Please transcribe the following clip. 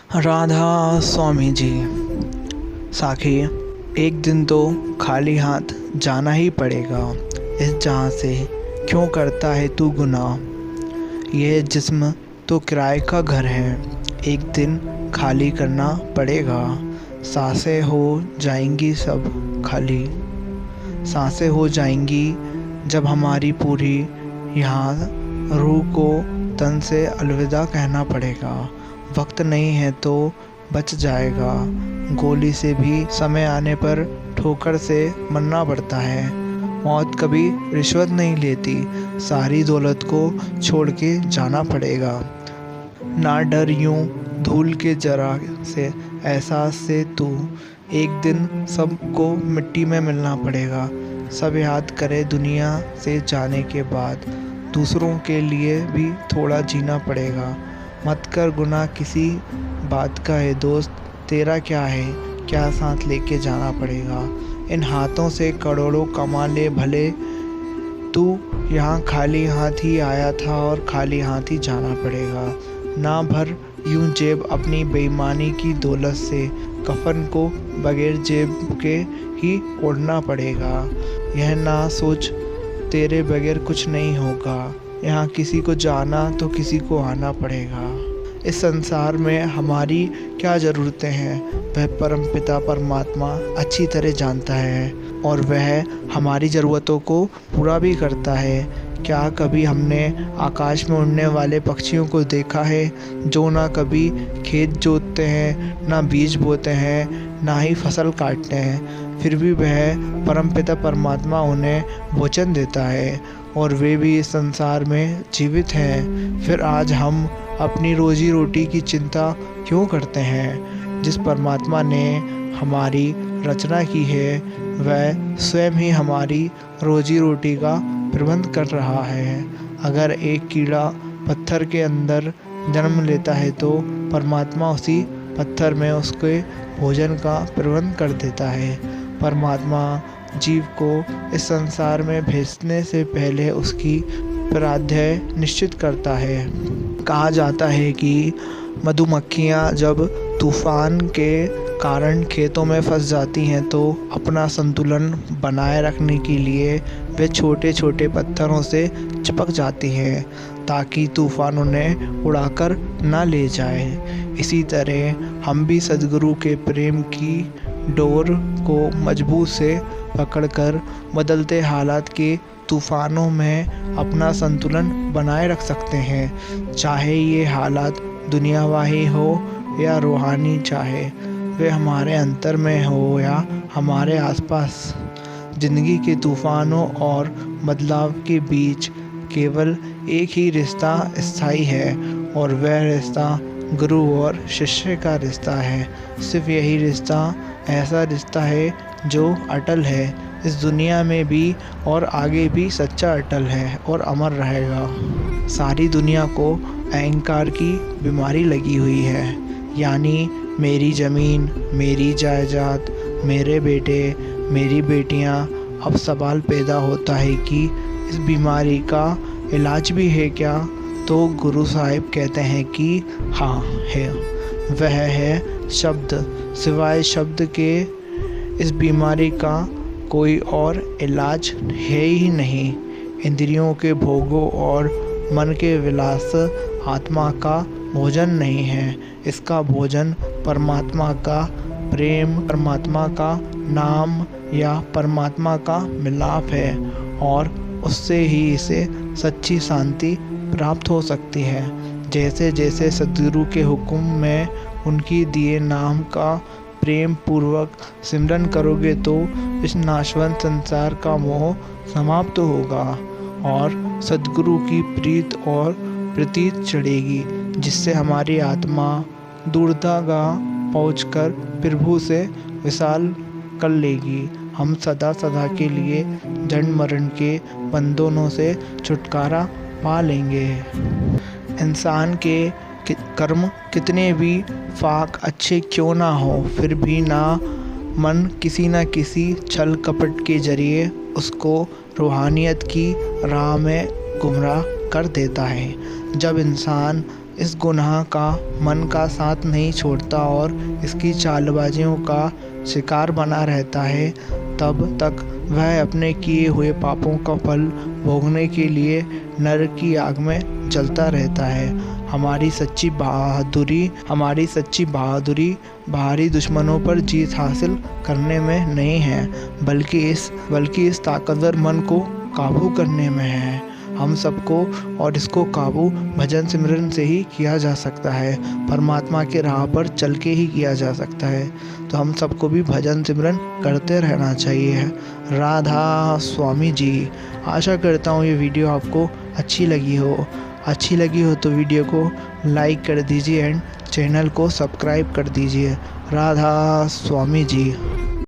राधा स्वामी जी। साखी, एक दिन तो खाली हाथ जाना ही पड़ेगा। इस जहाँ से क्यों करता है तू गुनाह। यह जिस्म तो किराए का घर है, एक दिन खाली करना पड़ेगा। सांसें हो जाएंगी सब खाली, सांसें हो जाएंगी जब हमारी पूरी। यहाँ रूह को तन से अलविदा कहना पड़ेगा। वक्त नहीं है तो बच जाएगा, गोली से भी समय आने पर ठोकर से मरना पड़ता है। मौत कभी रिश्वत नहीं लेती, सारी दौलत को छोड़ के जाना पड़ेगा। ना डर यूं धूल के जरा से एहसास से तू, एक दिन सबको मिट्टी में मिलना पड़ेगा। सब याद करे दुनिया से जाने के बाद, दूसरों के लिए भी थोड़ा जीना पड़ेगा। मत कर गुनाह किसी बात का है दोस्त, तेरा क्या है, क्या साथ लेके जाना पड़ेगा। इन हाथों से करोड़ों कमा ले भले, तू यहाँ खाली हाथ ही आया था और खाली हाथ ही जाना पड़ेगा। ना भर यूं जेब अपनी बेईमानी की दौलत से, कफन को बगैर जेब के ही ओढ़ना पड़ेगा। यह ना सोच तेरे बगैर कुछ नहीं होगा, यहाँ किसी को जाना तो किसी को आना पड़ेगा। इस संसार में हमारी क्या ज़रूरतें हैं, वह परमपिता परमात्मा अच्छी तरह जानता है और वह हमारी ज़रूरतों को पूरा भी करता है। क्या कभी हमने आकाश में उड़ने वाले पक्षियों को देखा है, जो ना कभी खेत जोतते हैं, ना बीज बोते हैं, ना ही फसल काटते हैं, फिर भी वह परमपिता परमात्मा उन्हें भोजन देता है और वे भी इस संसार में जीवित हैं। फिर आज हम अपनी रोजी रोटी की चिंता क्यों करते हैं। जिस परमात्मा ने हमारी रचना की है, वह स्वयं ही हमारी रोजी रोटी का प्रबंध कर रहा है। अगर एक कीड़ा पत्थर के अंदर जन्म लेता है तो परमात्मा उसी पत्थर में उसके भोजन का प्रबंध कर देता है। परमात्मा जीव को इस संसार में भेजने से पहले उसकी प्राध्याय निश्चित करता है। कहा जाता है कि मधुमक्खियाँ जब तूफान के कारण खेतों में फंस जाती हैं तो अपना संतुलन बनाए रखने के लिए वे छोटे छोटे पत्थरों से चिपक जाती हैं, ताकि तूफान उन्हें उड़ाकर ना ले जाए। इसी तरह हम भी सद्गुरु के प्रेम की डोर को मजबूत से पकड़कर बदलते हालात के तूफानों में अपना संतुलन बनाए रख सकते हैं। चाहे ये हालात दुनियावाही हो या रूहानी, चाहे वे हमारे अंतर में हो या हमारे आसपास। ज़िंदगी के तूफानों और बदलाव के बीच केवल एक ही रिश्ता स्थायी है और वह रिश्ता गुरु और शिष्य का रिश्ता है। सिर्फ यही रिश्ता ऐसा रिश्ता है जो अटल है, इस दुनिया में भी और आगे भी सच्चा अटल है और अमर रहेगा। सारी दुनिया को अहंकार की बीमारी लगी हुई है, यानी मेरी ज़मीन, मेरी जायदाद, मेरे बेटे, मेरी बेटियां। अब सवाल पैदा होता है कि इस बीमारी का इलाज भी है क्या? तो गुरु साहिब कहते हैं कि हाँ है। वह है शब्द। सिवाय शब्द के इस बीमारी का कोई और इलाज है ही नहीं। इंद्रियों के भोगों और मन के विलास आत्मा का भोजन नहीं है। इसका भोजन परमात्मा का प्रेम, परमात्मा का नाम या परमात्मा का मिलाप है और उससे ही इसे सच्ची शांति प्राप्त हो सकती है। जैसे जैसे सद्गुरु के हुक्म में उनकी दिए नाम का प्रेम पूर्वक सिमरन करोगे तो इस नाशवंत संसार का मोह समाप्त होगा और सद्गुरु की प्रीत और प्रतीत चढ़ेगी, जिससे हमारी आत्मा दूरदराज पहुंचकर प्रभु से विशाल कर लेगी। हम सदा सदा के लिए जन्म मरण के बंधनों से छुटकारा पा लेंगे। इंसान के कर्म कितने भी पाक अच्छे क्यों ना हो, फिर भी ना मन किसी न किसी छल कपट के जरिए उसको रूहानियत की राह में गुमराह कर देता है। जब इंसान इस गुनाह का मन का साथ नहीं छोड़ता और इसकी चालबाजियों का शिकार बना रहता है, तब तक वह अपने किए हुए पापों का फल भोगने के लिए नरक की आग में जलता रहता है। हमारी सच्ची बहादुरी बाहरी दुश्मनों पर जीत हासिल करने में नहीं है, बल्कि इस ताकतवर मन को काबू करने में है। हम सबको और इसको काबू भजन सिमरन से ही किया जा सकता है। परमात्मा के राह पर चल के ही किया जा सकता है। तो हम सबको भी भजन सिमरन करते रहना चाहिए। राधा स्वामी जी। आशा करता हूँ ये वीडियो आपको अच्छी लगी हो तो वीडियो को लाइक कर दीजिए एंड चैनल को सब्सक्राइब कर दीजिए। राधा स्वामी जी।